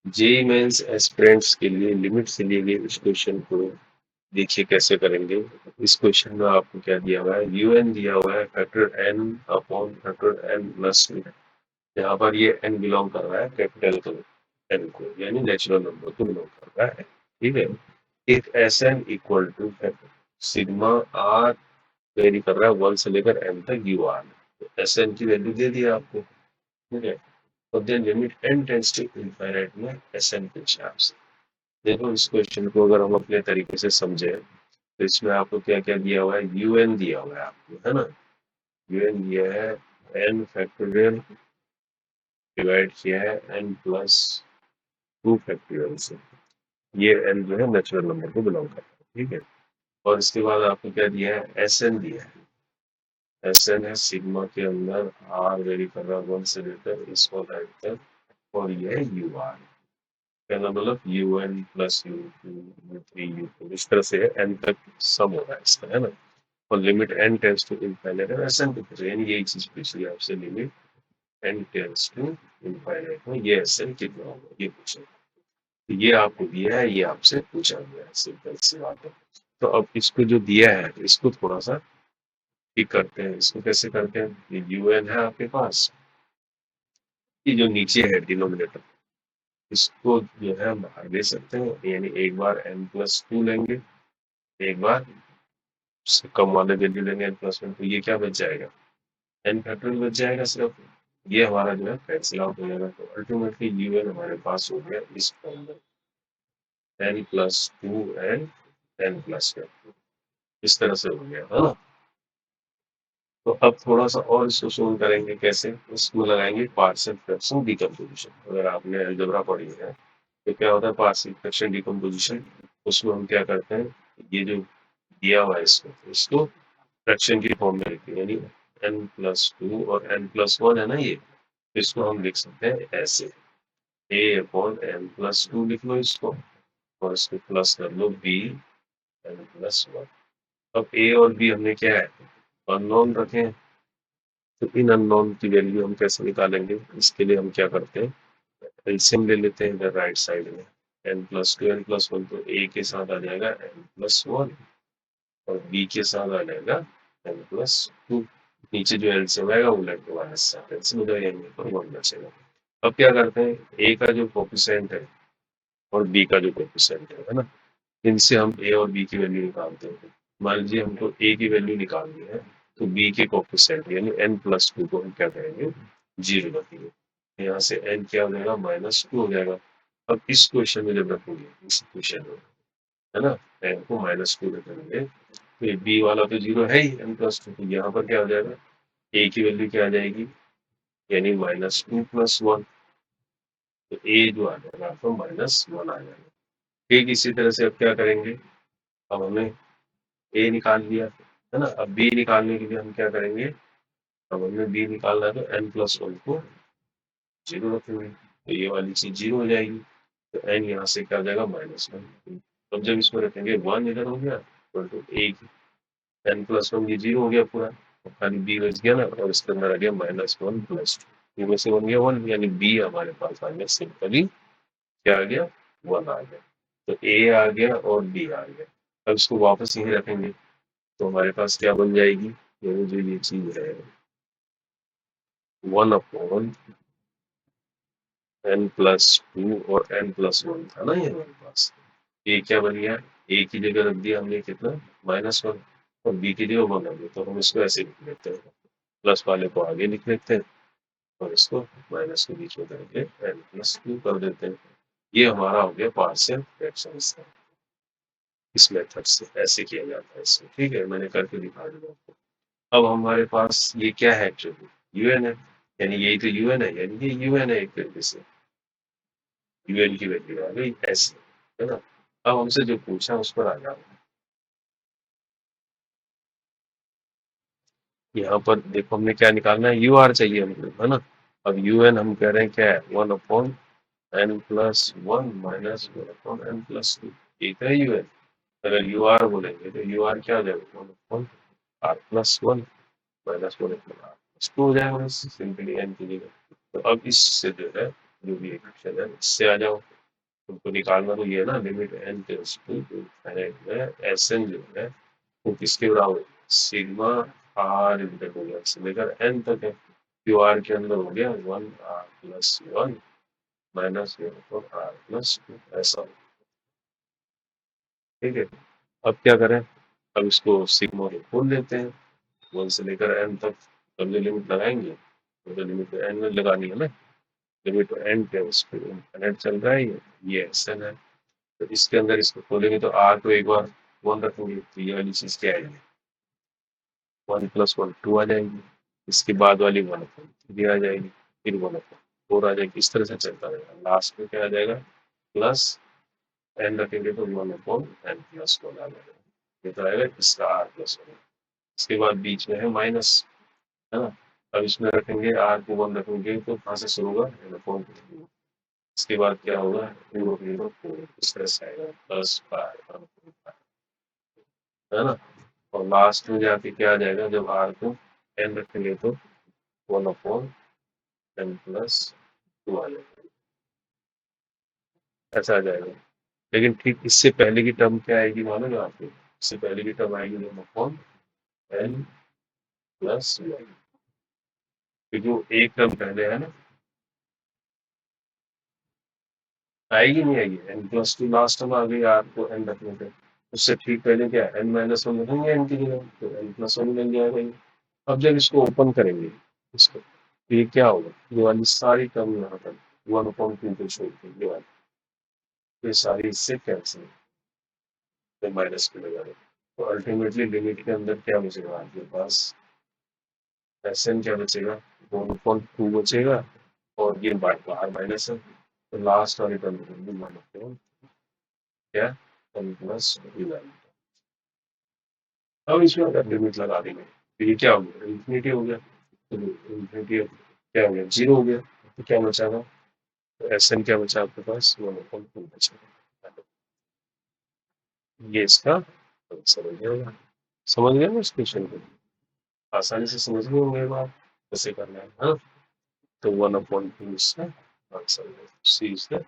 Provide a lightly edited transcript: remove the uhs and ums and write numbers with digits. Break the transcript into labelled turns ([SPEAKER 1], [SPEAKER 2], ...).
[SPEAKER 1] JEE mains aspirants के लिए limit से लिए गए इस क्वेश्चन को देखिए कैसे करेंगे। इस क्वेश्चन में आपको क्या दिया हुआ है, यूएन दिया हुआ है factor n upon factor n plus two. यहाँ पर ये एन बिलोंग कर रहा है कैपिटल को, एन को यानी नेचुरल नंबर को बिलोंग कर रहा है। ठीक है, एक S n equal to sigma r vary कर रहा है 1 से लेकर एन तक यू आर। एस एन की वैल्यू दे दी आपको। ठीक है, तो then limit n tends to infinite में एस एन के हिसाब से। देखो इस क्वेश्चन को अगर हम अपने तरीके से समझे तो इसमें आपको क्या क्या दिया हुआ है, यूएन दिया हुआ है आपको, है ना। यूएन दिया है एन फैक्टोरियल डिवाइड किया है एन प्लस टू फैक्टोरियल से। ये एन जो है नेचुरल नंबर को बिलोंग करता है। ठीक है, और इसके बाद आपको क्या दिया है, एस एन दिया है। एस एन है सिग्मा के अंदर आर वेरी कर रहा है 1 से लेकर इस वाला तक, और ये है यू आर। पहला मतलब u n plus u two u three u four, इस तरह से एन तक सम हो रहा है इसका, है ना। और limit n tends to infinite है एस एन की, यानी यही चीज पूछी है आपसे, limit n tends to infinite में ये एस एन कितना होगा ये पूछा। तो ये आपको दिया है, ये आपसे पूछा गया है, सिंपल सी बात है। तो अब इसको जो दिया है इसको थोड़ा सा ठीक करते हैं। इसको कैसे करते हैं, ये यू एन है आपके पास, ये जो नीचे है डिनोमिनेटर, इसको जो है हम बाहर ले सकते हैं, यानी एक बार एन प्लस टू लेंगे, एक बार उससे कम वाले वैल्यू लेंगे एन प्लस वन, तो ये क्या बच जाएगा, एन फैक्टोरियल बच जाएगा सिर्फ। ये हमारा जो है कैंसिल आउट हो जाएगा, तो अल्टीमेटली यू एन हमारे पास हो गया इस फॉर्म में, n plus two and n plus one, इस तरह से हो गया, है ना। तो अब थोड़ा सा और इसको सोल्व करेंगे कैसे, इसको लगाएंगे पार्शियल फ्रैक्शन डिकम्पोजिशन। अगर आपने अलजेब्रा पढ़ी है तो क्या होता है पार्शियल फ्रैक्शन डिकम्पोजिशन, उसमें हम क्या करते हैं, ये जो दिया हुआ है इसको इसको फ्रैक्शन की फॉर्म में लिखते हैं, यानी एन प्लस टू और एन प्लस वन है ना ये, तो इसको हम लिख सकते हैं ऐसे, ए अपॉन एन प्लस टू लिख लो इसको, और इसको प्लस कर लो बी एन प्लस वन। अब ए और बी हमने क्या है, अननोन रखे हैं, तो इन अननोन की वैल्यू हम कैसे निकालेंगे, इसके लिए हम क्या करते हैं, एलसीएम ले लेते हैं इधर राइट साइड में। N plus two n plus one, तो ए के साथ आ जाएगा एन प्लस वन, और बी के साथ आ जाएगा एन प्लस टू। नीचे जो एलसीएम आएगा वो लेट के माइनस से एलसीएम हो जाएगा, पर वन बचेगा। अब क्या करते हैं, ए का जो कोफिशिएंट है और बी का जो कोफिशिएंट है ना, इनसे हम ए और बी की वैल्यू निकालते हैं। मान लीजिए हमको ए की वैल्यू निकालनी है, तो बी के कोफिशिएंट यानी एन प्लस टू को हम क्या करेंगे, जीरो रखेंगे। यहाँ से एन क्या हो जाएगा, माइनस टू हो जाएगा। अब इस क्वेश्चन में जब रखेंगे, इस क्वेश्चन में, है ना, एन को माइनस टू रखेंगे, तो ये बी वाला तो जीरो है ही, एन प्लस टू, तो यहाँ पर क्या हो जाएगा, ए की वैल्यू क्या आ जाएगी, यानी माइनस टू प्लस वन, तो ए जो आ जाएगा आपको माइनस वन आ जाएगा। ठीक इसी तरह से अब क्या करेंगे, अब हमें ए निकाल लिया, है ना। अब बी निकालने के लिए हम क्या करेंगे, अब हमें बी निकालना है, तो एन प्लस वन को जीरो रखेंगे, तो ये वाली चीज जीरो हो जाएगी, तो एन यहाँ से क्या हो जाएगा, माइनस वन। अब जब इसमें रखेंगे वन इधर हो गया, तो ए एन प्लस वन ये जीरो हो गया पूरा, और खाली बी बच गया ना, और इसके अंदर आ गया माइनस वन प्लस टू, में से वन गया वन, यानी बी हमारे पास आ गया सिंपली क्या आ गया, वन आ गया। तो ए आ गया और बी आ गया। अब इसको वापस यहीं रखेंगे, तो हमारे पास क्या बन जाएगी, ये जो ये चीज है, one upon n plus two और एन प्लस वन था ना ये हमारे पास, ए क्या बन गया, ए की जगह रख दिया हमने कितना, माइनस वन, और बी की जगह वन आ गया, तो हम इसको ऐसे लिख लेते हैं, प्लस वाले को आगे लिख लेते हैं, और इसको माइनस के बीच में करके एन प्लस टू कर देते हैं। ये हमारा हो गया पार्शियल फ्रैक्शन इस मेथड से, ऐसे किया जाता है इसमें। ठीक है, मैंने करके दिखा दिया आपको। अब हमारे पास ये क्या है, एक्चुअली यूएन है, यानी यही तो यूएन है, यानी ये यूएन है एक तरीके से, यूएन की वैल्यू आ गई ऐसे, है ना। अब हमसे जो पूछा उस पर आ जाओ। यहाँ पर देखो हमने क्या निकालना है, यू आर चाहिए हमको, है ना। अब यूएन हम कह रहे हैं क्या है, one upon n plus one minus one upon n plus two, ठीक है यूएन। अगर यू आर बोलेंगे तो यू आर क्या हो जाएगा, one upon r plus one minus one upon r plus two हो जाएगा, सिंपली एन की जगह। तो अब इससे जो है जो भी इक्वेशन है इससे आ जाओ। तुमको निकालना तो ये है ना, limit n tends to infinite में एस एन जो है वो किसके बराबर है, सिग्मा आर इंटू एक्स से लेकर एन तक है। क्यू आर के अंदर हो गया 1r+1 माइनस r+2 ऐसा। ठीक है, अब क्या करें, अब इसको सिग्मा को खोल लेते हैं 1 से लेकर एन तक। तब जो लिमिट लगाएंगे तो लिमिट एन में लगानी है ना, limit n tends to infinite चल रहा है ये एस एन है। तो इसके अंदर इसको खोलेंगे तो आर को एक बार 1 रखेंगे तो ये वाली चीज क्या आएगी, 1+1 2 आ जाएगी। इसके बाद वाली 1/3 आ जाएगी, फिर 1/4 आ जाएगी। इस तरह से चलता रहेगा, लास्ट में क्या आ जाएगा प्लस एन रखेंगे तो 1/n+1 आ जाएगा। ये तो आएगा इसका r+1। इसके बाद बीच में है माइनस, है ना। अब इसमें रखेंगे आर को 1 रखेंगे तो कहाँ से शुरू होगा n/2। इसके बाद क्या होगा 2/4 इस तरह से आएगा +5, है ना। और लास्ट में जाके क्या आ जाएगा, जब आर को एन रखेंगे तो 1/n+2 आ जाएगा, ऐसा आ जाएगा। लेकिन ठीक इससे पहले की टर्म क्या आएगी मालूम है आपको, इससे पहले की टर्म आएगी 1/n+1, क्योंकि वो एक टर्म पहले है ना। आएगी नहीं आएगी, n+2 लास्ट टर्म आ गई आर को एन रखने पे। उससे ठीक पहले क्या n-1 रखेंगे एन की जगह तो n+1 मिल जाएगा ये। अब जब इसको ओपन करेंगे इसको तो ये क्या होगा, ये वाली सारी टर्म यहाँ पर 1/2 पे छोड़ के ये वाली ये सारी इससे कैंसिल तो माइनस में लगा दें। तो अल्टीमेटली लिमिट के अंदर क्या बचेगा आपके पास, एस एन क्या बचेगा 1/2 बचेगा, और ये बाहर माइनस है तो लास्ट वाली टर्म होगी 1/4 क्या n+11। अब इसमें अगर लिमिट लगा देंगे तो ये क्या हो गया इन्फिनिटी हो गया, तो इन्फिनिटी क्या हो गया 0 हो गया। तो क्या बचागा, तो एस एन क्या बचा आपके पास 1/2 बचा। ये इसका आंसर हो जाएगा। समझ गए ना इस क्वेश्चन को, आसानी से समझ गए होंगे बात कैसे करना है, हाँ। तो 1/2 इसका आंसर है, सी इज द